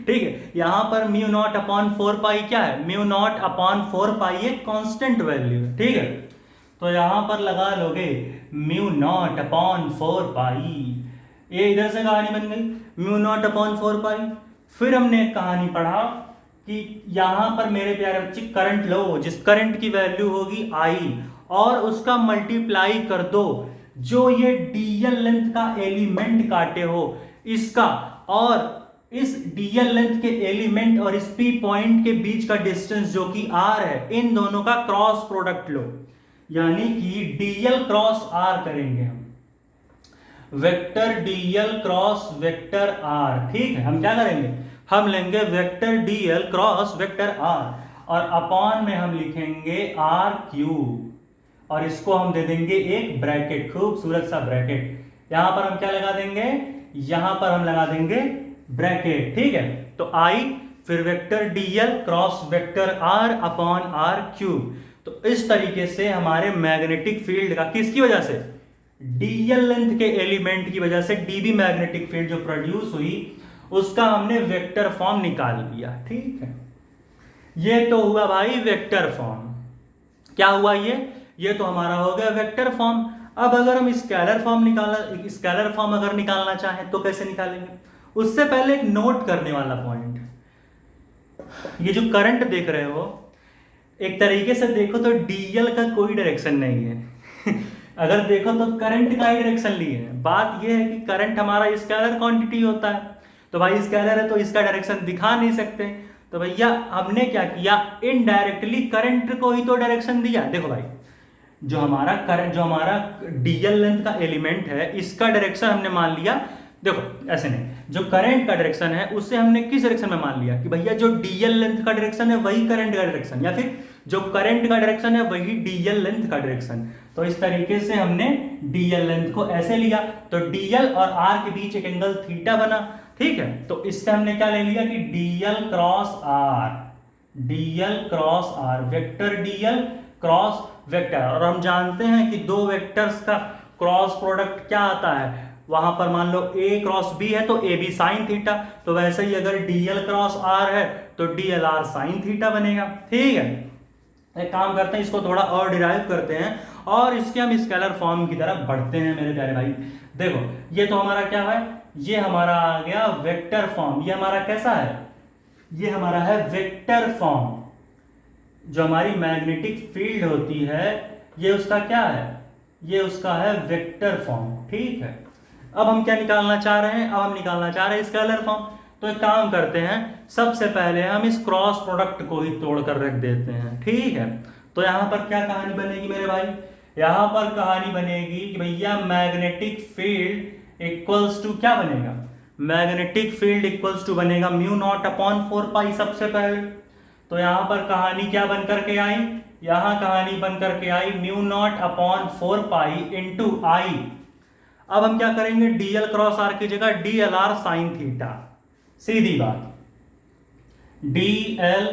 ठीक है, यहां पर म्यू नॉट अपॉन 4 पाई क्या है, म्यू नॉट अपॉन 4 पाई एक कांस्टेंट वैल्यू है। ठीक है, तो यहां पर लगा लोगे म्यू नॉट अपॉन 4 पाई, ये इधर से कहानी बन गई म्यू नॉट अपॉन 4 पाई। फिर हमने एक कहानी पढ़ा कि यहां पर मेरे प्यारे बच्चे करंट लो, जिस करंट की वैल्यू होगी आई और उसका मल्टीप्लाई कर दो जो ये डीएल लेंथ का एलिमेंट काटे हो इसका, और इस डीएल लेंथ के एलिमेंट और इस पी पॉइंट के बीच का डिस्टेंस जो कि आर है, इन दोनों का क्रॉस प्रोडक्ट लो। यानी कि डीएल क्रॉस आर करेंगे हम, vector dl cross vector R. ठीक है, हम क्या करेंगे, हम लेंगे vector dl cross vector R और अपॉन में हम लिखेंगे आर क्यूब और इसको हम दे देंगे एक ब्रैकेट, खूबसूरत सा ब्रैकेट। यहां पर हम क्या लगा देंगे, यहां पर हम लगा देंगे ब्रैकेट। ठीक है, तो आई फिर vector dl cross vector R upon R cube. तो इस तरीके से हमारे मैग्नेटिक फील्ड का, किसकी वजह से, डीएल लेंथ के एलिमेंट की वजह से डीबी मैग्नेटिक फील्ड जो प्रोड्यूस हुई उसका हमने वेक्टर फॉर्म निकाल लिया। ठीक है, ये तो हुआ भाई वेक्टर फॉर्म। क्या हुआ ये तो हमारा हो गया वेक्टर फॉर्म। अब अगर हम स्केलर फॉर्म अगर निकालना चाहें तो कैसे निकालेंगे, उससे पहले एक नोट करने वाला पॉइंट, ये जो करंट देख रहे हो एक तरीके से देखो तो डीएल का कोई डायरेक्शन नहीं है अगर देखो तो करंट का ही डायरेक्शन लिए है। बात यह है कि करंट हमारा स्केलर क्वांटिटी होता है, तो भाई स्केलर है तो इसका डायरेक्शन दिखा नहीं सकते। तो भैया हमने क्या किया, इनडायरेक्टली करंट को ही तो डायरेक्शन दिया। देखो भाई, जो हमारा करंट, जो हमारा डीएल लेंथ का एलिमेंट है इसका डायरेक्शन हमने मान लिया। देखो ऐसे नहीं, जो करंट का डायरेक्शन है उससे हमने किस डायरेक्शन में मान लिया कि भैया जो डीएल लेंथ का डायरेक्शन है वही करंट का डायरेक्शन, या फिर जो करंट का डायरेक्शन है वही डीएल लेंथ का डायरेक्शन। तो इस तरीके से हमने डीएल लेंथ को ऐसे लिया, तो डीएल और आर के बीच एक एंगल थीटा बना। ठीक है, तो इससे हमने क्या ले लिया कि dl cross R, vector dl cross vector. और हम जानते हैं कि दो वेक्टर्स का क्रॉस प्रोडक्ट क्या आता है, वहां पर मान लो ए क्रॉस बी है तो ए बी साइन थीटा, तो वैसे ही अगर डीएल क्रॉस आर है तो डीएल आर साइन थीटा बनेगा। ठीक है, एक काम करते हैं, इसको थोड़ा और डिराइव करते हैं और इसके हम स्केलर फॉर्म की तरफ बढ़ते हैं मेरे प्यारे भाई। देखो ये तो हमारा क्या है, ये हमारा आ गया वेक्टर फॉर्म। ये हमारा कैसा है, ये हमारा है वेक्टर फॉर्म। जो हमारी मैग्नेटिक फील्ड होती है ये उसका क्या है, ये उसका है वेक्टर फॉर्म। ठीक है, अब हम क्या निकालना चाह रहे हैं, अब हम निकालना चाह रहे हैं स्केलर फॉर्म। तो एक काम करते हैं, सबसे पहले हम इस क्रॉस प्रोडक्ट को ही तोड़ कर रख देते हैं। ठीक है, तो यहां पर क्या कहानी बनेगी मेरे भाई, यहां पर कहानी बनेगी कि भैया मैग्नेटिक फील्ड इक्वल्स टू क्या बनेगा, मैग्नेटिक फील्ड इक्वल्स टू बनेगा म्यू नॉट अपॉन 4 पाई सबसे पहले। तो यहां पर कहानी क्या बन करके आई, यहां कहानी बन करके I mu naught upon 4 pi into I. अब हम क्या करेंगे, डीएल क्रॉस आर की जगह डीएल आर साइन थीटा, सीधी बात, डीएल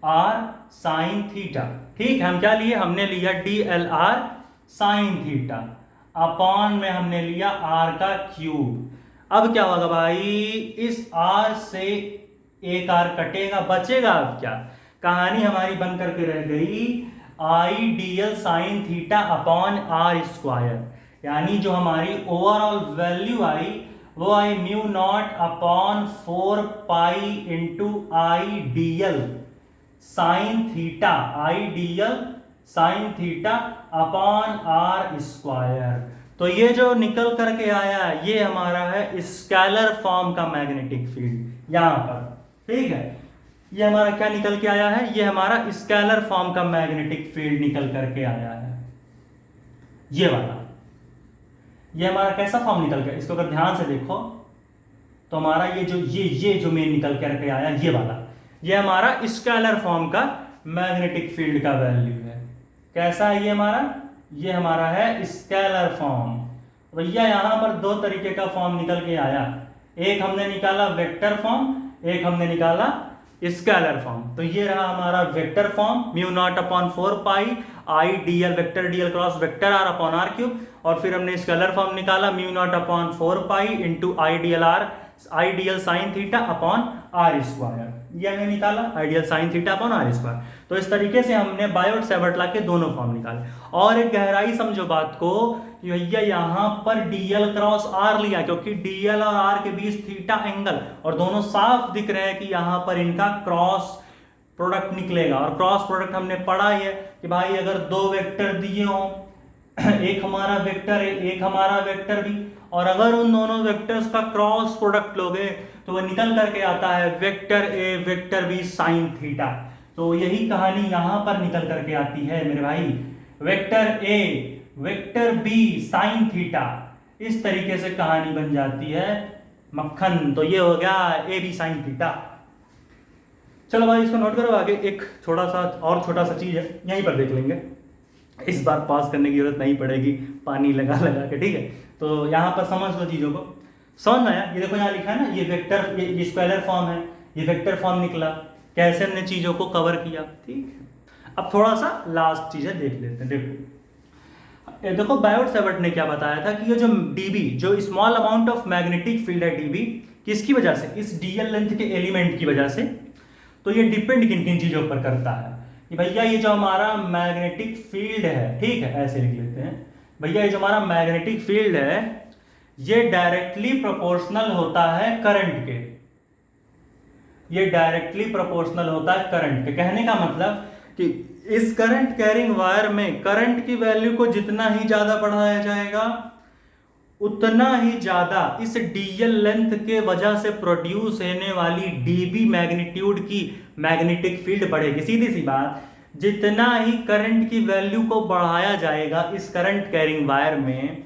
आर साइन थीटा। ठीक है, हम क्या लिए, हमने लिया DL R sine theta upon में हमने लिया आर का क्यूब। अब क्या होगा भाई, इस आर से एक आर कटेगा, बचेगा अब क्या, कहानी हमारी बन करके रह गई I DL sine theta upon R square. यानी जो हमारी ओवरऑल वैल्यू आई वो I mu naught upon 4 pi into I DL sine theta, I DL sine theta upon R square. तो ये जो निकल करके आया है ये हमारा है स्केलर फॉर्म का मैग्नेटिक फील्ड यहां पर। ठीक है, ये हमारा क्या निकल के आया है, ये हमारा स्केलर फॉर्म का मैग्नेटिक फील्ड निकल करके आया है, ये वाला। ये हमारा कैसा फॉर्म निकल गया, इसको अगर ध्यान से देखो तो हमारा ये जो मेन निकल करके आया ये वाला, ये हमारा स्केलर फॉर्म का मैग्नेटिक फील्ड का वैल्यू है। कैसा है ये हमारा है स्केलर फॉर्म। भैया यहां पर दो तरीके का फॉर्म निकल के आया, एक हमने निकाला वेक्टर फॉर्म, एक हमने निकाला स्केलर फॉर्म। तो ये रहा हमारा vector form mu naught upon 4 pi I dl vector dl cross vector R upon R cube, और फिर हमने स्केलर फॉर्म निकाला mu naught upon 4 pi into I DL sine theta upon R square. ये हमने निकाला I dl sine theta upon R square. तो इस तरीके से हमने बायोट सेवर्ट ला के दोनों फॉर्म निकाले। और एक गहराई समझो बात को कि भैया यहां पर डीएल क्रॉस आर लिया क्योंकि डीएल और आर के बीच थीटा एंगल, और दोनों साफ दिख रहे हैं कि यहां पर इनका क्रॉस प्रोडक्ट निकलेगा। और क्रॉस प्रोडक्ट हमने पढ़ा है कि भाई अगर दो वेक्टर दिए हों, एक हमारा वेक्टर है एक हमारा वेक्टर भी, और अगर उन दोनों वेक्टर्स का क्रॉस प्रोडक्ट लोगे तो वह निकल करके आता है vector A vector B sine theta. तो यही कहानी यहां पर निकल करके आती है मेरे भाई, vector A vector B sine theta, इस तरीके से कहानी बन जाती है मक्खन। तो ये हो गया ए बी साइन थीटा। चलो भाई इसको नोट करो। आगे एक थोड़ा सा और छोटा सा चीज है, यहीं पर देख लेंगे, इस बार पास करने की जरूरत नहीं पड़ेगी पानी लगा लगा के, ठीक है। तो यहाँ पर समझ लो चीजों को, समझ में आया। ये देखो यहाँ लिखा है ना, ये वेक्टर, ये स्केलर फॉर्म है, ये वेक्टर फॉर्म निकला, कैसे हमने चीजों को कवर किया, ठीक है। अब थोड़ा सा लास्ट चीजें देख लेते हैं। देखो बायोट सेवर्ट ने क्या बताया था कि ये जो डीबी, जो small amount of magnetic field है डीबी, किसकी वजह से, इस डीएल लेंथ के एलिमेंट की वजह से। तो ये डिपेंड किन किन चीजों पर करता है कि भैया ये जो हमारा मैग्नेटिक फील्ड है, ठीक है, ऐसे लिख लेते हैं, भैया ये जो हमारा मैग्नेटिक फील्ड है ये डायरेक्टली प्रोपोर्शनल होता है करंट के, ये डायरेक्टली प्रोपोर्शनल होता है करंट के। कहने का मतलब कि इस करंट कैरिंग वायर में करंट की वैल्यू को जितना ही ज्यादा बढ़ाया जाएगा उतना ही ज्यादा इस डीएल लेंथ के वजह से प्रोड्यूस होने वाली डीबी मैग्नीट्यूड की मैग्नेटिक फील्ड बढ़ेगी। सीधी सी बात, जितना ही करंट की वैल्यू को बढ़ाया जाएगा इस करंट कैरिंग वायर में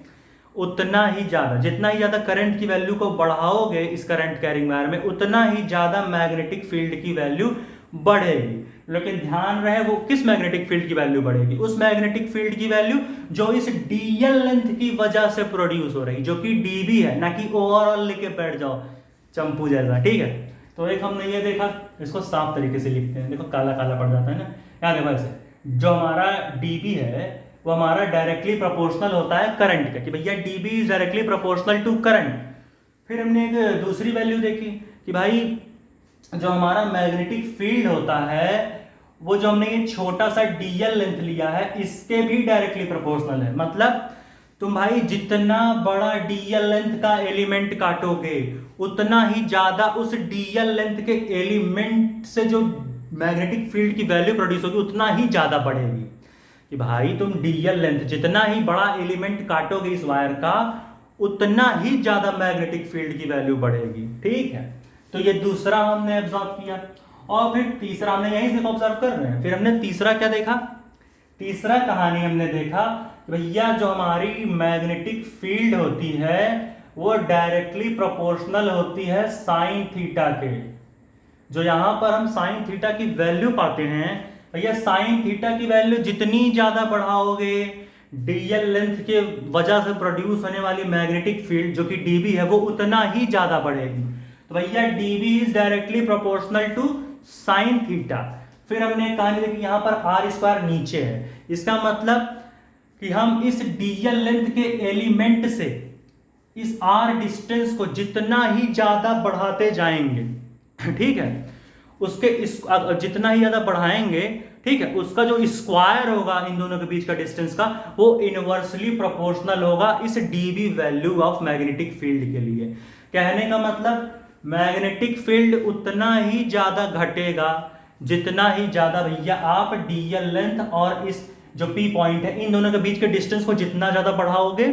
उतना ही ज्यादा, जितना ही ज्यादा करंट की वैल्यू को बढ़ाओगे इस करंट कैरिंग वायर में उतना ही ज्यादा मैग्नेटिक फील्ड की वैल्यू बढ़ेगी। लेकिन ध्यान रहे वो किस मैग्नेटिक फील्ड की वैल्यू बढ़ेगी, उस मैग्नेटिक फील्ड की वैल्यू जो इस डीएल लेंथ की वजह से प्रोड्यूस हो रही, जो कि डीबी है, ना कि ओवरऑल लेके बैठ जाओ चंपू जैसा, ठीक है। तो एक हमने ये देखा, इसको साफ तरीके से लिखते हैं, देखो काला काला पड़ जाता है ना, यहाँ देखो ऐसे, जो हमारा डीबी है वो हमारा डायरेक्टली प्रोपोर्शनल होता है करंट का, कि भैया dB is directly proportional to current. फिर हमने एक दूसरी वैल्यू देखी कि भाई जो हमारा मैग्नेटिक फील्ड होता है वो जो हमने ये छोटा सा डीएल लेंथ लिया है इसके भी डायरेक्टली प्रोपोर्शनल है। मतलब तुम भाई जितना बड़ा डीएल लेंथ का एलिमेंट काटोगे उतना ही ज्यादा उस डीएल लेंथ के एलिमेंट से जो मैग्नेटिक फील्ड की वैल्यू प्रोड्यूस होगी उतना ही ज्यादा बढ़ेगी। कि भाई तुम डीएल लेंथ जितना ही बड़ा एलिमेंट काटोगे इस वायर का उतना ही ज्यादा मैग्नेटिक फील्ड की वैल्यू बढ़ेगी, ठीक है। तो ये दूसरा हमने ऑब्जर्व किया, और फिर तीसरा हमने यहीं से ऑब्जर्व कर रहे हैं। फिर हमने तीसरा क्या देखा, तीसरा कहानी हमने देखा भैया जो हमारी मैग्नेटिक फील्ड होती है वो डायरेक्टली प्रोपोर्शनल होती है साइन थीटा के। जो यहां पर हम साइन थीटा की वैल्यू पाते हैं, भैया साइन थीटा की वैल्यू जितनी ज्यादा बढ़ाओगे डीएल लेंथ के वजह से प्रोड्यूस होने वाली मैग्नेटिक फील्ड जो कि डीबी है वो उतना ही ज्यादा बढ़ेगी। तो भैया dB is directly proportional to sine theta. फिर हमने कहानी देखी यहां पर आर स्क्वायर नीचे है, इसका मतलब कि हम इस डीएल लेंथ के एलिमेंट से इस आर डिस्टेंस को जितना ही ज्यादा बढ़ाते जाएंगे, ठीक है, उसके जितना ही ज्यादा बढ़ाएंगे, ठीक है, उसका जो स्क्वायर होगा इन दोनों के बीच का डिस्टेंस का वो इनवर्सली प्रोपोर्शनल होगा इस dB value of magnetic field के लिए। कहने का मतलब मैग्नेटिक फील्ड उतना ही ज्यादा घटेगा जितना ही ज्यादा भैया आप डीएल लेंथ और इस जो पी पॉइंट है इन दोनों के बीच के डिस्टेंस को जितना ज्यादा बढ़ाओगे,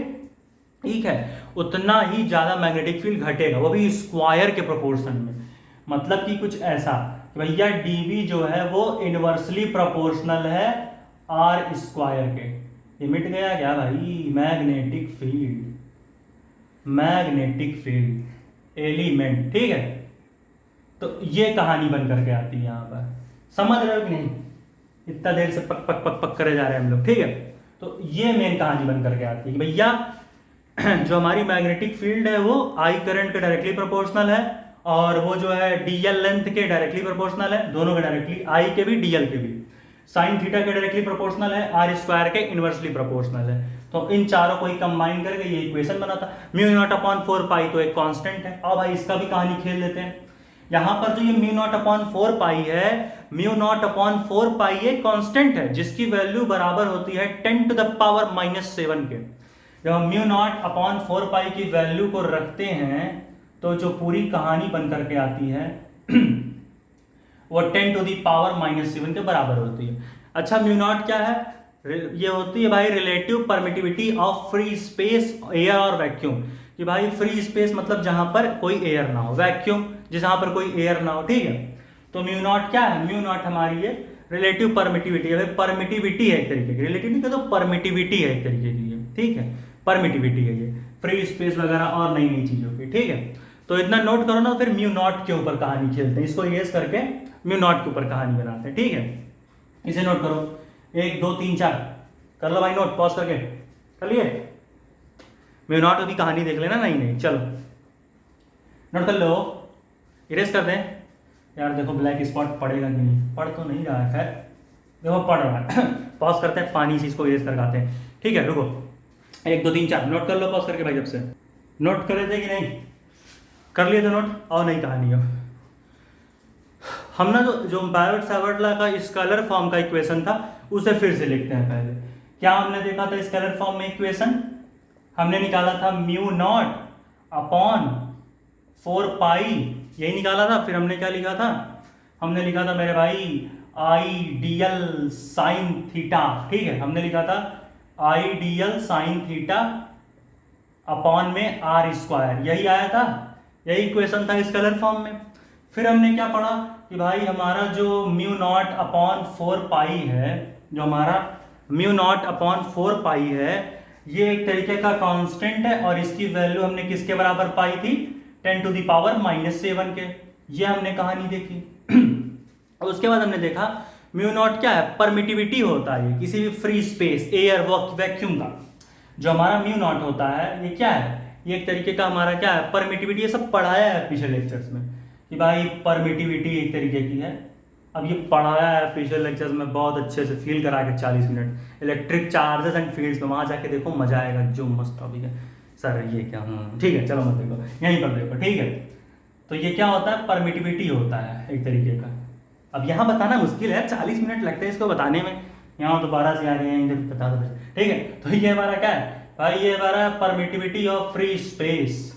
ठीक है, उतना ही ज्यादा मैग्नेटिक फील्ड घटेगा, वो भी स्क्वायर के प्रोपोर्शन में। मतलब कि कुछ ऐसा कि भैया डीबी जो है वो इनवर्सली प्रोपोर्शनल है आर स्क्वायर के। ये मिट गया क्या भाई, magnetic field, magnetic field element, ठीक है। तो ये कहानी बन करके आती है यहां पर, समझ रहे हो कि नहीं, इतना देर से पक पक पक पक करे जा रहे हैं हम लोग, ठीक है। तो ये मेन कहानी बन करके आती है कि भैया जो हमारी मैग्नेटिक फील्ड है वो आई करंट के डायरेक्टली प्रोपोर्शनल है और वो जो है डीएल लेंथ के डायरेक्टली प्रोपोर्शनल है, दोनों के डायरेक्टली, आई के भी डीएल के भी। साइन थीटा के डायरेक्टली प्रोपोर्शनल है, आर स्क्वायर के इनवर्सली प्रोपोर्शनल है। तो इन चारों को ही कंबाइन करके ये इक्वेशन बना था। म्यू नॉट अपॉन 4 पाई तो एक कांस्टेंट है। अब भाई इसका भी कहानी खेल लेते हैं। यहां पर जो ये म्यू नॉट अपॉन 4 पाई है, म्यू नॉट अपॉन 4 पाई एक कांस्टेंट है जिसकी वैल्यू बराबर होती है 10 टू द पावर -7 के। जब हम म्यू नॉट अपॉन 4 पाई की वैल्यू को रखते हैं तो जो पूरी कहानी बन करके आती है वो 10 टू द पावर -7 के बराबर होती है। अच्छा म्यू नॉट क्या है, ये होती है भाई relative permittivity of free space, air और वैक्यूम। कि भाई फ्री स्पेस मतलब जहां पर कोई एयर ना हो, वैक्यूम जहां पर कोई एयर ना हो, ठीक है। तो म्यू नॉट क्या है, म्यू नॉट हमारी ये रिलेटिव परमिटिविटी है, परमिटिविटी है एक तरीके की, रिलेटिव नहीं तो परमिटिविटी है एक तरीके की, ठीक है, परमिटिविटी है ये, फ्री स्पेस वगैरह और नई नई चीज़ों की, ठीक है। तो इतना नोट करो ना, फिर म्यू नॉट के ऊपर कहानी खेलते हैं, इसको येस करके म्यू नॉट के ऊपर कहानी बनाते हैं, ठीक है। इसे नोट करो, 1 2 3 4 कर लो भाई नोट, पॉज करके कर लिए। म्यू नॉट की कहानी देख लेना, नहीं नहीं चलो नोट कर लो, इरेज कर दें। यार देखो ब्लैक स्पॉट पड़ेगा कि नहीं, पढ़ तो नहीं रहा है, खैर देखो पढ़ रहा है पॉज करते हैं, पानी से इसको इरेज कर आते हैं, ठीक है। रुको 1 2 3 4 नोट कर लो, पॉज करके भाई, जब से नोट कर लेते कि नहीं, कर लिए तो नोट, और नई कहानी हो। हम ना जो बायोट सावर्ट लॉ का स्केलर फॉर्म का इक्वेशन था उसे फिर से लिखते हैं। पहले क्या हमने देखा था स्केलर फॉर्म में इक्वेशन, हमने निकाला था म्यू नॉट अपॉन 4 पाई, यही निकाला था। फिर हमने क्या लिखा था, हमने लिखा था मेरे भाई आइडियल साइन थीटा, ठीक है, हमने लिखा था आइडियल साइन थीटा अपॉन में आर स्क्वायर, यही आया था, यही इक्वेशन था स्केलर फॉर्म में। फिर हमने क्या पढ़ा कि भाई हमारा जो म्यू नॉट अपॉन 4 पाई है, जो हमारा म्यू नॉट अपॉन 4 पाई है, ये एक तरीके का कांस्टेंट है और इसकी वैल्यू हमने किसके बराबर पाई थी, 10 टू द पावर -7 के, ये हमने कहानी देखी। और उसके बाद हमने देखा म्यू नॉट क्या है, परमिटिविटी होता है किसी भी फ्री स्पेस एयर वैक्यूम का, जो हमारा म्यू नॉट होता है ये क्या है, ये एक तरीके का हमारा क्या है, परमिटिविटी। ये सब पढ़ाया है पिछले लेक्चर्स में कि भाई परमिटिविटी एक तरीके की है, अब ये पढ़ाया है पिछले लेक्चर्स में बहुत अच्छे से फील करा के 40 minute electric charges and fields में, वहाँ जाके देखो मजा आएगा, जो मस्त टॉपिक है सर ये क्या, ठीक है चलो मत देखो, यहीं पर देखो, ठीक है। तो ये क्या होता है, परमिटिविटी होता है एक तरीके का। अब यहाँ बताना मुश्किल है, 40 मिनट लगते हैं इसको बताने में, यहाँ दोबारा से आ रहे हैं, इधर बता दो, ठीक है। तो ये हमारा क्या है भाई, ये हमारा परमिटिविटी ऑफ फ्री स्पेस,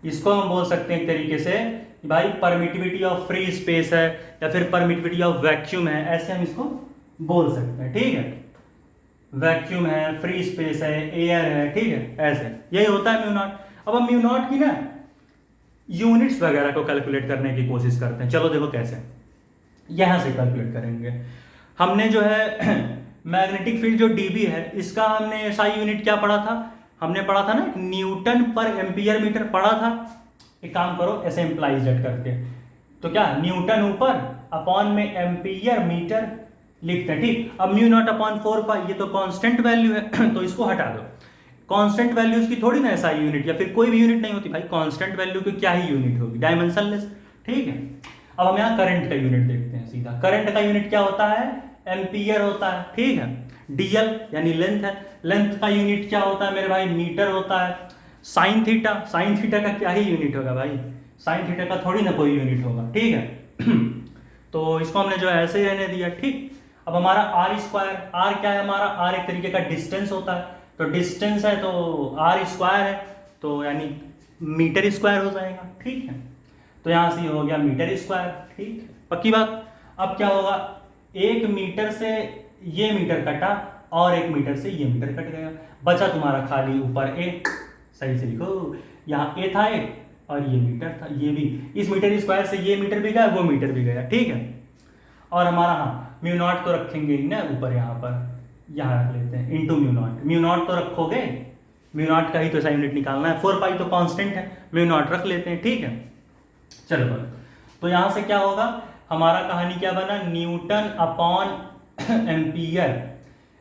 इसको हम बोल सकते हैं एक तरीके से भाई परमिटिविटी ऑफ फ्री स्पेस है या फिर परमिटिविटी ऑफ वैक्यूम है, ऐसे हम इसको बोल सकते हैं, ठीक है। वैक्यूम है, फ्री स्पेस है, एयर है, ठीक है, ऐसे यही होता है म्यू नॉट। अब हम म्यू नॉट की ना यूनिट्स वगैरह को कैलकुलेट करने की कोशिश करते हैं, चलो देखो कैसे, यहां से कैलकुलेट करेंगे। हमने जो है मैग्नेटिक फील्ड जो डीबी है, इसका हमने एसआई यूनिट क्या पढ़ा था, हमने पढ़ा था ना न्यूटन पर एम्पियर मीटर पढ़ा था। एक काम करो ऐसे इम्प्लाइज डेट करके, तो क्या न्यूटन ऊपर अपॉन में एम्पियर मीटर लिखते हैं, ठीक। अब म्यू नॉट अपॉन 4 पाई, ये तो कांस्टेंट वैल्यू है तो इसको हटा दो, कांस्टेंट वैल्यूज की थोड़ी ना एसआई यूनिट या फिर कोई भी यूनिट नहीं होती भाई, कांस्टेंट वैल्यू की क्या ही यूनिट होगी, डायमेंशनलेस, ठीक है। अब हम यहाँ करंट का यूनिट देखते हैं सीधा, करंट का यूनिट क्या होता है, एम्पियर होता है, ठीक है। डीएल यानी लेंथ है, लेंथ का यूनिट क्या होता है मेरे भाई, मीटर होता है। साइन थीटा, साइन थीटा का क्या ही यूनिट होगा भाई, साइन थीटा का थोड़ी ना कोई यूनिट होगा, ठीक है। तो इसको हमने जो है ऐसे ही रहने दिया, ठीक। अब हमारा आर स्क्वायर, आर क्या है हमारा, आर एक तरीके का डिस्टेंस होता है, तो डिस्टेंस है तो आर स्क्वायर है, तो यानी मीटर स्क्वायर हो जाएगा, ठीक है। तो यहाँ से हो गया मीटर स्क्वायर, ठीक है, पक्की बात। अब क्या होगा, 1 मीटर से ये मीटर कटा और 1 मीटर से ये मीटर कट गया, बचा तुम्हारा खाली ऊपर ए, सही से लिखो, यहाँ ए था एक और ये मीटर था, ये भी इस मीटर स्क्वायर से ये मीटर भी गया, वो मीटर भी गया, ठीक है। और हमारा हाँ म्यू नॉट तो रखेंगे ही ना ऊपर, यहाँ पर यहाँ रख लेते हैं into mu naught, mu naught तो रखोगे, म्यू नॉट का ही तो ऐसा यूनिट निकालना है, 4 पाई तो कांस्टेंट है, म्यू नॉट रख लेते हैं, ठीक है। चलो बोलो, तो यहाँ से क्या होगा, हमारा कहानी क्या बना, Newton upon ampere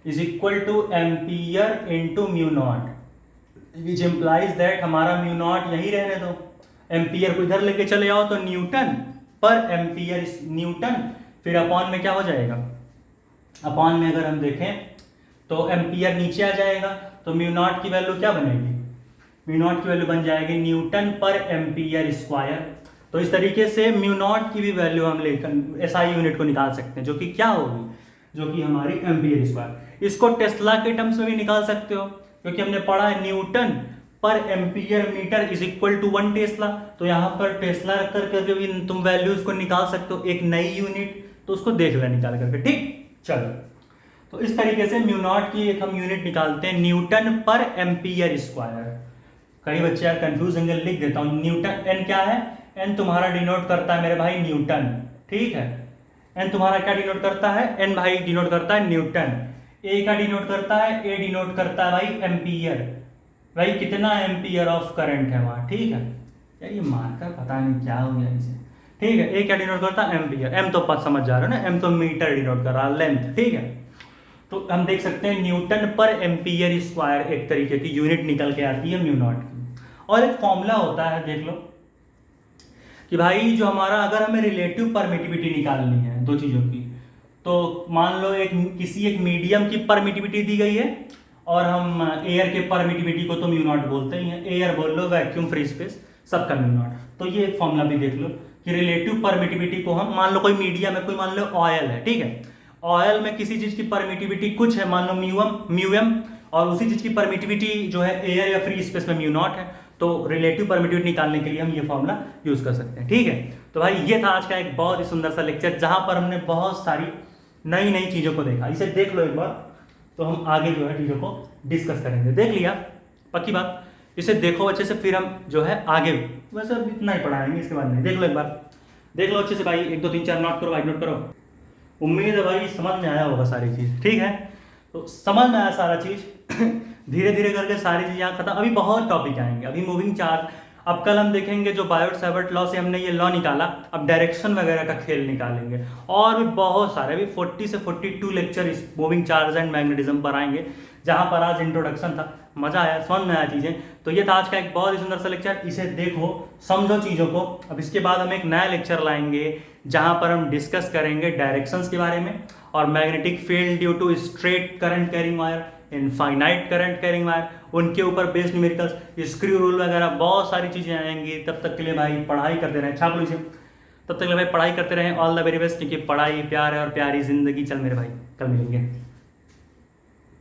is equal two ampere into mu naught, which implies that हमारा म्यू नॉट यही रहने दो, एम्पियर को इधर लेके चले आओ तो न्यूटन पर एम्पियर, न्यूटन फिर अपॉन में क्या हो जाएगा, अपॉन में अगर हम देखें तो एम्पियर नीचे आ जाएगा, तो म्यू नॉट की वैल्यू क्या बनेगी, म्यू नॉट की वैल्यू बन जाएगी न्यूटन पर एम्पियर स्क्वायर। तो इस तरीके से म्यू नॉट की भी वैल्यू हम लेकर एसआई यूनिट को निकाल सकते हैं, जो कि क्या होगी, जो कि हमारी एम्पियर स्क्वायर। इसको टेस्ला के टर्म्स में भी निकाल सकते हो, क्योंकि हमने पढ़ा है newton per ampere metre is equal to 1 tesla, तो यहाँ पर टेस्ला रख करके भी तुम वैल्यूज को निकाल सकते हो, एक नई यूनिट, तो उसको देख लें निकाल करके, ठीक। चलो, तो इस तरीके से म्यू नॉट की एक हम यूनिट निकालते हैं, न्यूटन पर एम्पियर स्क्वायर। कई बच्चे यार कंफ्यूज होंगे, लिख देता हूँ, न्यूटन, एन क्या है, एन तुम्हारा डिनोट करता है मेरे भाई न्यूटन, ठीक है। एन तुम्हारा क्या डिनोट करता है, एन भाई डिनोट करता है न्यूटन, ए का डिनोट करता है, ए डिनोट करता है भाई एम्पियर, भाई कितना एम्पियर ऑफ करंट है वहाँ, ठीक है। यार ये मार्कर पता नहीं क्या हो गया इसे, ठीक है। ए क्या डिनोट करता है एम्पियर, एम तो पद समझ जा रहे हो ना, एम तो मीटर डिनोट कर रहा है, लेंथ, ठीक है। तो हम देख सकते हैं न्यूटन पर एम्पियर स्क्वायर एक तरीके की यूनिट निकल के आती है म्यू नॉट की। और एक फॉर्मूला होता है देख लो कि भाई जो हमारा, अगर हमें रिलेटिव परमिटिविटी निकालनी है दो चीज़ों की, तो मान लो किसी एक मीडियम की परमिटिविटी दी गई है और हम एयर के परमिटिविटी को तो म्यू नॉट बोलते ही हैं, एयर बोल लो, वैक्यूम, फ्री स्पेस, सबका म्यू नॉट। तो ये एक फॉर्मूला भी देख लो कि रिलेटिव परमिटिविटी को हम, मान लो कोई मीडियम है, कोई मान लो ऑयल है, ठीक है। ऑयल में किसी चीज़ की परमिटिविटी कुछ है, मान लो म्यू एम, और उसी चीज़ की परमिटिविटी जो है एयर या फ्री स्पेस में म्यू नॉट है। तो रिलेटिव परमिटिविटी निकालने के लिए हम ये फॉर्मूला यूज़ कर सकते हैं, ठीक है। तो भाई ये था आज का एक बहुत ही सुंदर सा लेक्चर, जहाँ पर हमने बहुत सारी नई नई चीज़ों को देखा। इसे देख लो एक बार, तो हम आगे जो है चीज़ों को डिस्कस करेंगे। देख लिया, पक्की बात, इसे देखो अच्छे से, फिर हम जो है आगे, वैसे इतना ही पढ़ाएंगे, इसके बाद नहीं। देख लो एक बार, देख लो अच्छे से भाई, 1 2 3 4 नोट करो भाई, नोट करो। उम्मीद है भाई समझ में आया होगा सारी चीज़, ठीक है। तो समझ में आया सारा चीज़ धीरे धीरे करके सारी चीज़ यहाँ खत्म। अभी बहुत टॉपिक आएंगे, अभी मूविंग चार्ज, अब कल हम देखेंगे जो बायोट-सावर्ट लॉ से हमने ये लॉ निकाला, अब डायरेक्शन वगैरह का खेल निकालेंगे, और भी बहुत सारे, अभी 40 से 42 लेक्चर इस मूविंग चार्ज एंड मैग्नेटिज्म पर आएंगे, जहाँ पर आज इंट्रोडक्शन था। मज़ा आया, समझ में आया चीज़ें। तो ये था आज का एक बहुत ही सुंदर सा लेक्चर, इसे देखो, समझो चीज़ों को। अब इसके बाद हम एक नया लेक्चर लाएंगे, जहाँ पर हम डिस्कस करेंगे डायरेक्शंस के बारे में, और magnetic field due to straight current carrying wire, infinite current carrying wire, उनके ऊपर बेस्ड न्यूमेरिकल्स, स्क्रू रूल वगैरह, बहुत सारी चीज़ें आएंगी। तब तक के लिए भाई पढ़ाई करते रहें, छाप लो इसे। तब तक के लिए भाई पढ़ाई करते रहें। ऑल द वेरी बेस्ट, क्योंकि पढ़ाई प्यार है और प्यारी जिंदगी। चल मेरे भाई, कल मिलेंगे।